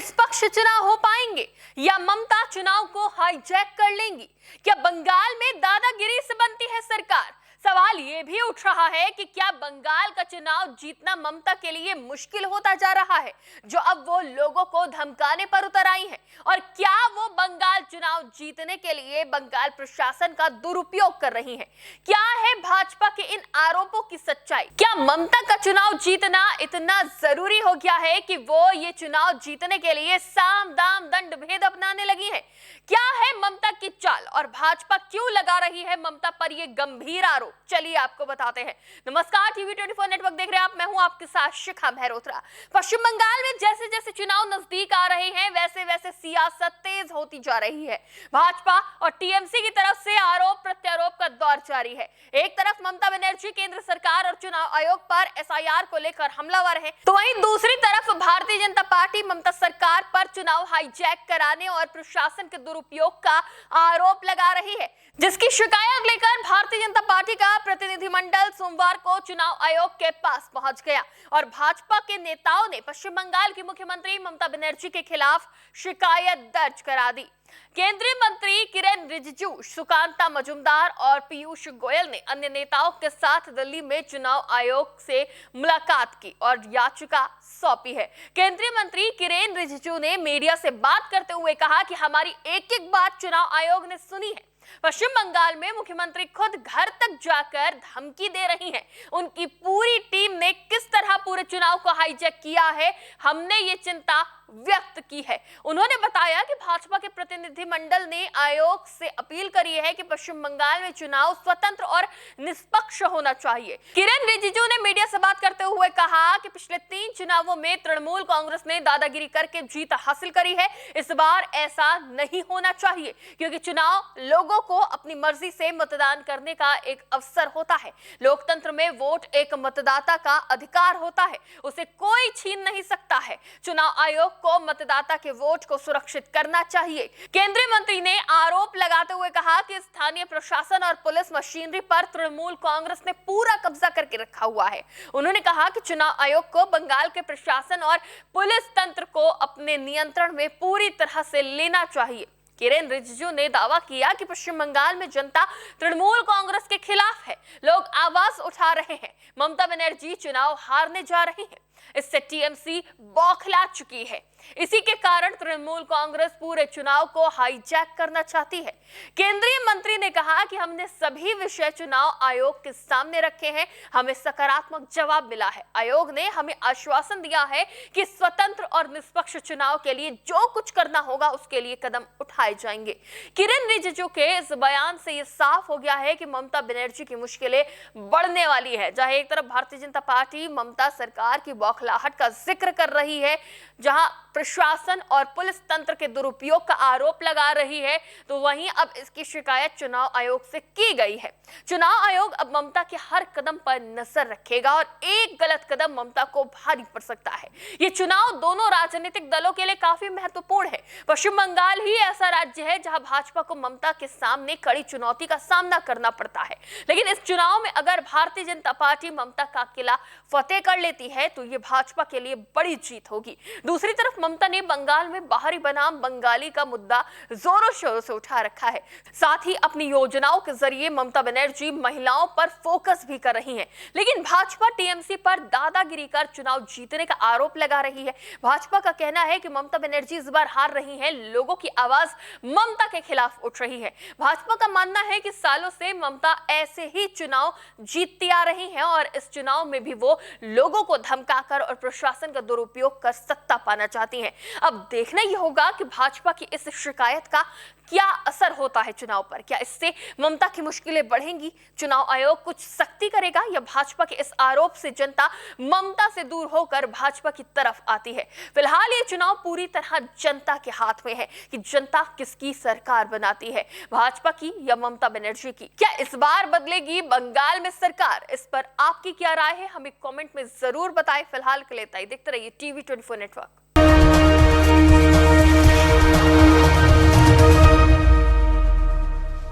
निष्पक्ष चुनाव हो पाएंगे या ममता चुनाव को हाईजैक कर लेंगी? क्या बंगाल में दादागिरी से बनती है सरकार? सवाल ये भी उठ रहा है कि क्या बंगाल का चुनाव जीतना ममता के लिए मुश्किल होता जा रहा है, जो अब वो लोगों को धमकाने पर उतर आई है? और क्या वो बंगाल चुनाव जीतने के लिए बंगाल प्रशासन का दुरुपयोग कर रही है? क्या है भाजपा के इन आरोपों की सच्चाई? क्या ममता का चुनाव जीतना इतना जरूरी हो गया है कि वो ये चुनाव जीतने के लिए साम दाम दंड भेद अपनाने लगी है? क्या है ममता की चाल और भाजपा क्यों लगा रही है ममता पर ये गंभीर आरोप? चलिए आपको बताते हैं। नमस्कार, टीवी 24 नेटवर्क देख रहे हैं आप। मैं हूं आपके साथ शिखा मेहरोत्रा। पश्चिम बंगाल में जैसे जैसे चुनाव नजदीक आ रहे हैं, वैसे वैसे सियासत तेज होती जा रही है। भाजपा और टीएमसी की तरफ से आरोप प्रत्यारोप का दौर जारी है। एक तरफ ममता बनर्जी केंद्र सरकार और चुनाव आयोग पर एसआईआर को लेकर हमलावर है, तो वहीं दूसरी तरफ भारतीय जनता पार्टी ममता सरकार पर चुनाव हाईजैक कराने और प्रशासन के दुरुपयोग का आरोप लगा रही है, जिसकी शिकायत लेकर भारतीय जनता पार्टी का प्रतिनिधिमंडल सोमवार को चुनाव आयोग के पास पहुंच गया और भाजपा के नेताओं ने पश्चिम बंगाल की मुख्यमंत्री ममता बनर्जी के खिलाफ शिकायत दर्ज करा दी। केंद्रीय मंत्री किरेन रिजिजू, सुकांता मजूमदार और पीयूष गोयल ने अन्य नेताओं के साथ दिल्ली में चुनाव आयोग से मुलाकात की और याचिका सौंपी है। केंद्रीय मंत्री किरेन रिजिजू ने मीडिया से बात करते हुए कहा कि हमारी एक एक बात चुनाव आयोग ने सुनी है। पश्चिम बंगाल में मुख्यमंत्री खुद घर तक जाकर धमकी दे रही हैं। उनकी पूरी टीम ने किस तरह पूरे चुनाव को हाईजैक किया है, हमने ये चिंता व्यक्त की है। उन्होंने बताया कि भाजपा के प्रतिनिधिमंडल ने आयोग से अपील करी है कि पश्चिम बंगाल में चुनाव स्वतंत्र और निष्पक्ष होना चाहिए। किरेन रिजिजू ने मीडिया से बात करते हुए कहा कि पिछले 3 चुनावों में तृणमूल कांग्रेस ने दादागिरी करके जीत हासिल करी है। इस बार ऐसा नहीं होना चाहिए, क्योंकि चुनाव लोगों को अपनी मर्जी से मतदान करने का एक अवसर होता है। लोकतंत्र में वोट एक मतदाता का अधिकार होता है, उसे कोई छीन नहीं सकता है। चुनाव आयोग को मतदाता के वोट को सुरक्षित करना चाहिए। केंद्रीय मंत्री ने आरोप लगाते हुए कहा कि स्थानीय प्रशासन और पुलिस मशीनरी पर तृणमूल कांग्रेस ने पूरा कब्जा करके रखा हुआ है। उन्होंने कहा कि चुनाव आयोग को बंगाल के प्रशासन और पुलिस तंत्र को अपने नियंत्रण में पूरी तरह से लेना चाहिए। किरेन रिजिजू ने दावा किया कि पश्चिम बंगाल में जनता तृणमूल कांग्रेस के खिलाफ है। लोग आवाज उठा रहे हैं। ममता बनर्जी चुनाव हारने जा रही है। इससे टीएमसी बौखला चुकी है। इसी के कारण तृणमूल कांग्रेस पूरे चुनाव को हाईजैक करना चाहती है। केंद्रीय मंत्री ने कहा कि हमने सभी विषय चुनाव आयोग के सामने रखे हैं, हमें सकारात्मक जवाब मिला है। आयोग ने हमें आश्वासन दिया है कि स्वतंत्र और निष्पक्ष चुनाव के लिए जो कुछ करना होगा उसके लिए कदम उठाए जाएंगे। किरेन रिजिजू के इस बयान से यह साफ हो गया है कि ममता बनर्जी की मुश्किलें बढ़ने वाली है। जहां एक तरफ भारतीय जनता पार्टी ममता सरकार की बौखलाहट का जिक्र कर रही है, जहां प्रशासन और पुलिस तंत्र के दुरुपयोग का आरोप लगा रही है, तो वहीं अब इसकी शिकायत चुनाव आयोग से की गई है। चुनाव आयोग अब ममता के हर कदम पर नजर रखेगा और एक गलत कदम ममता को भारी पड़ सकता है। ये चुनाव दोनों राजनीतिक दलों के लिए काफी महत्वपूर्ण है। पश्चिम बंगाल ही ऐसा राज्य है जहां भाजपा को ममता के सामने कड़ी चुनौती का सामना करना पड़ता है। लेकिन इस चुनाव में अगर भारतीय जनता पार्टी ममता का किला फतेह कर लेती है तो ये भाजपा के लिए बड़ी जीत होगी। दूसरी तरफ ममता ने बंगाल में बाहरी बनाम बंगाली का मुद्दा जोरों शोरों से उठा रखा है। साथ ही अपनी योजनाओं के जरिए ममता बनर्जी महिलाओं पर फोकस भी कर रही हैं। लेकिन भाजपा टीएमसी पर दादागिरी कर चुनाव जीतने का आरोप लगा रही है। भाजपा का कहना है कि ममता बनर्जी इस बार हार रही हैं, लोगों की आवाज ममता के खिलाफ उठ रही है। भाजपा का मानना है कि सालों से ममता ऐसे ही चुनाव जीतती आ रही हैं और इस चुनाव में भी वो लोगों को धमकाकर और प्रशासन का दुरुपयोग कर सत्ता पाना चाहती हैं। अब देखना यह होगा कि भाजपा की इस शिकायत का क्या असर होता है चुनाव पर। क्या इससे ममता की मुश्किलें बढ़ेंगी? चुनाव आयोग कुछ सख्ती करेगा या भाजपा के इस आरोप से जनता ममता से दूर होकर भाजपा की तरफ आती है? फिलहाल ये चुनाव पूरी तरह जनता के हाथ में है कि जनता किसकी सरकार बनाती है, भाजपा की या ममता बनर्जी की। क्या इस बार बदलेगी बंगाल में सरकार? इस पर आपकी क्या राय है, हमें कमेंट में जरूर बताएं। फिलहाल के लिए देखते रहिए टीवी 24 नेटवर्क।